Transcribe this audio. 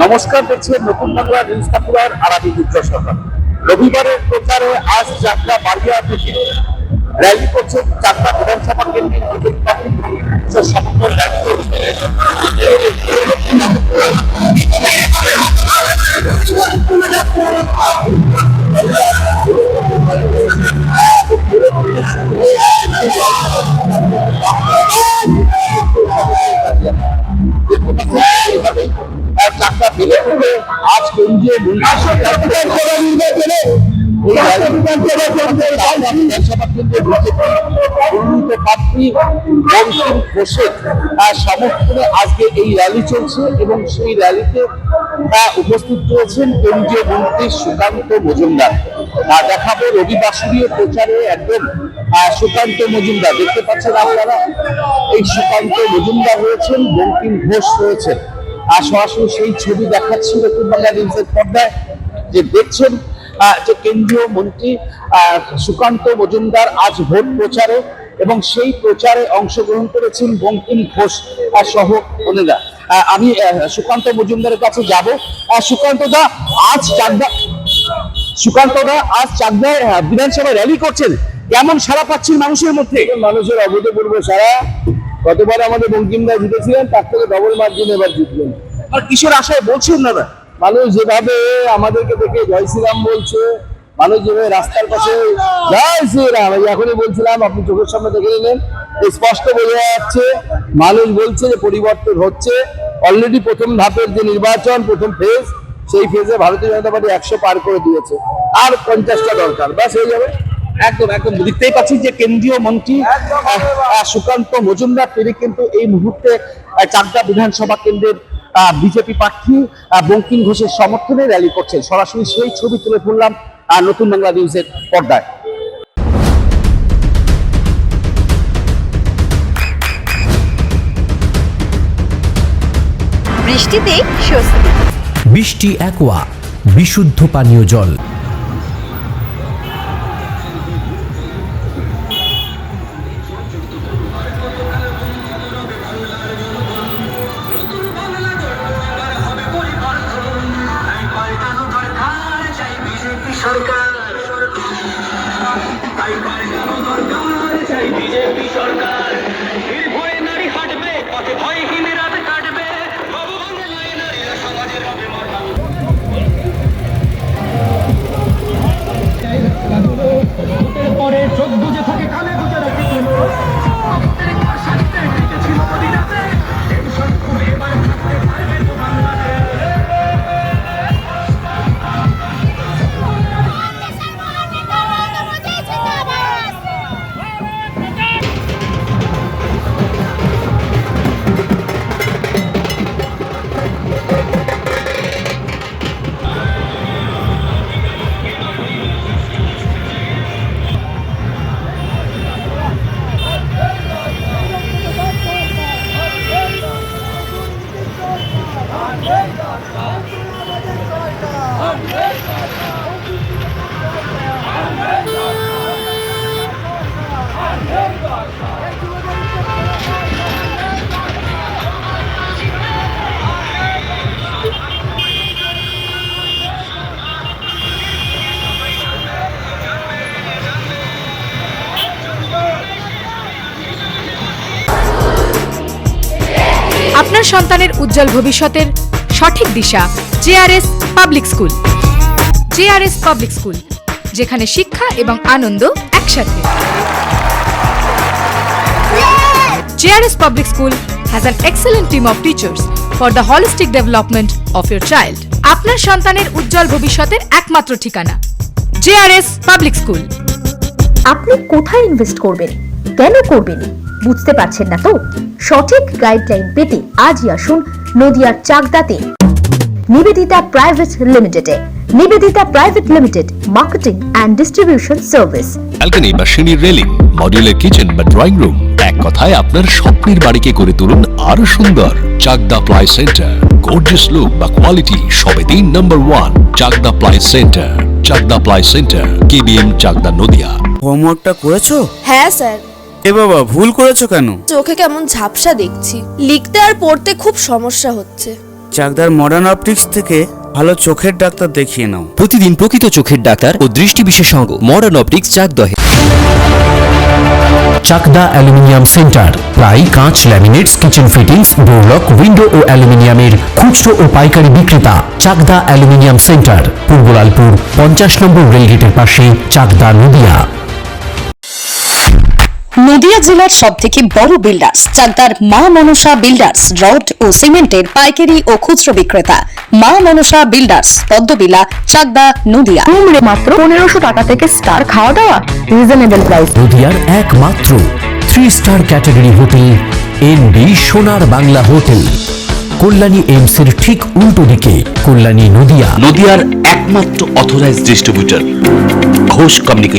নমস্কার, দেখছেন নতুন বাংলা নিউজ ত্রিপুরার আর আমি দুর্জয় সরকার। রবিবারের প্রচারে আজ চাকদা বাড়িয়া থেকে র্যালি করছে চাকদা বিধানসভা কেন্দ্রের সমর্থন র্যালি করছে। চাকদা বেলে করে আজ কেন্দ্রীয় বিধানসভা কেন্দ্রের প্রার্থী বঙ্কিম ঘোষের সমর্থনে আজকে এই র্যালি চলছে এবং সেই র্যালিতে উপস্থিত রয়েছেন কেন্দ্রীয় মন্ত্রী সুকান্ত মজুমদার। দেখাবো রবিবাসরীয় প্রচারে একদম সুকান্ত মজুমদার দেখতে পাচ্ছেন আপনারা। এই সুকান্ত মজুমদার রয়েছেন, বঙ্কিম ঘোষ রয়েছেন, আর সরাসরি সেই ছবি দেখাচ্ছি নতুন বাংলা নিউজের পর্দায়। যে দেখছেন যে কেন্দ্রীয় মন্ত্রী সুকান্ত মজুমদার আজ ভোট প্রচারে এবং সেই প্রচারে অংশগ্রহণ করেছেন বঙ্কিম ঘোষ সহ অন্যরা। আমি সুকান্ত মজুমদারের কাছে যাব। সুকান্ত দা আজ চাকদায় বিধানসভায় র্যালি করছেন, কেমন সাড়া পাচ্ছেন মানুষের মধ্যে? মানুষের অভূতপূর্ব সারা। গতবার আমাদের বঙ্কিম দা জিতেছিলেন, তার থেকে ডবল মার্জিন এবার জিতলেন। আর কিসের আশায় বলছেন দাদা? মানুষ যেভাবে আমাদেরকে দেখে জয় শ্রীরাম বলছে, মানুষ যেভাবে রাস্তার পাশে জয় শ্রীরাম এখনই বলছিলাম, আপনি চোখের সামনে দেখে নিলেন, স্পষ্ট বোঝা যাচ্ছে মানুষ বলছে যে পরিবর্তন হচ্ছে। অলরেডি প্রথম ধাপের যে নির্বাচন, প্রথম ফেজ, সেই ফেজে ভারতীয় জনতা পার্টি 100 পার করে দিয়েছে, আর 50টা দরকার, ব্যাস হয়ে যাবে। একদম একদম দেখতেই পাচ্ছি যে কেন্দ্রীয় মন্ত্রী সুকান্ত মজুমদার তিনি কিন্তু এই মুহূর্তে চাকদা বিধানসভা কেন্দ্রের বিজেপি প্রার্থী বঙ্কিম ঘোষের সমর্থনে র্যালি করছেন। সরাসরি সেই ছবি তুলে ধরলাম নতুন বাংলা নিউজের পর্দায়। বৃষ্টিতে স্বস্তি। বৃষ্টি অ্যাকোয়া বিশুদ্ধ পানীয় জল। আপনার সন্তানের উজ্জ্বল ভবিষ্যতের সঠিক দিশা JRS public school. JRS public school, যেখানে শিক্ষা এবং আনন্দ একসাথে। JRS public school has an excellent team of teachers for the holistic development of your child. আপনার সন্তানের উজ্জ্বল ভবিষ্যতের একমাত্র ঠিকানা জেআরএস পাবলিক স্কুল। আপনি কোথায় ইনভেস্ট করবেন, কেন করবেন, বুঝতে পারছেন না তো? সঠিক গাইডলাইন পেতে আজই আসুন নদিয়ার চাকদাতে নিবেদিতা প্রাইভেট লিমিটেডে। Nivedita private limited, marketing and distribution service. Balcony বা সিঁড়ির রেলিং, মডিউলার কিচেন বা ড্রয়িং রুম, এক কথায় আপনার স্বপ্নের বাড়িকে করে তুলুন আরো সুন্দর। Chakdah ply centre, gorgeous look বা কোয়ালিটি সবে দিন number 1 Chakdah ply centre. Chakdah ply centre, KBM, Chakdah, Nadia. হোমওয়ার্কটা করেছো? হ্যাঁ স্যার। এ বাবা, ভুল করেছো কেন? চোখে কেমন ঝাপসা দেখছি, লিখতে আর পড়তে খুব সমস্যা হচ্ছে। চাকদার মডার্ন অপটিক্স থেকে ভালো চোখের ডাক্তার দেখিয়ে নাও। প্রতিদিন প্রকৃত চোখের ডাক্তার ও দৃষ্টি বিশেষজ্ঞ মডার্ন অপটিক্স চাকদহে। চাকদা অ্যালুমিনিয়াম সেন্টার প্রায় কাঁচ, laminates, kitchen fittings, door lock, window ও অ্যালুমিনিয়ামের খুচরো ও পাইকারি বিক্রেতা। চাকদা অ্যালুমিনিয়াম সেন্টার, পূর্বলালপুর 50 নম্বর রেলগেটের পাশে, চাকদা, নদিয়া। নদিয়া জেলার সব থেকে বড় বিল্ডার্স চাকদার মা মনসা বিল্ডার্স, রড ও সিমেন্টের পাইকারি ও খুচরো বিক্রেতা। মা মনসা বিল্ডার্স, পদ্মবিলা, চাকদা, নদিয়া। রুম রে মাত্র 1500 টাকা থেকে স্টার, খাওয়া দাওয়া রিজনেবল প্রাইস। নদিয়ার একমাত্র 3 স্টার ক্যাটাগরি হোটেল এনবি সোনার বাংলা হোটেল, কল্যাণী এইমস এর ঠিক উল্টো দিকে, কল্যাণী, নদিয়া। নদিয়ার একমাত্র অথরাইজড ডিস্ট্রিবিউটর ঘোষ কমিউনিকেশন।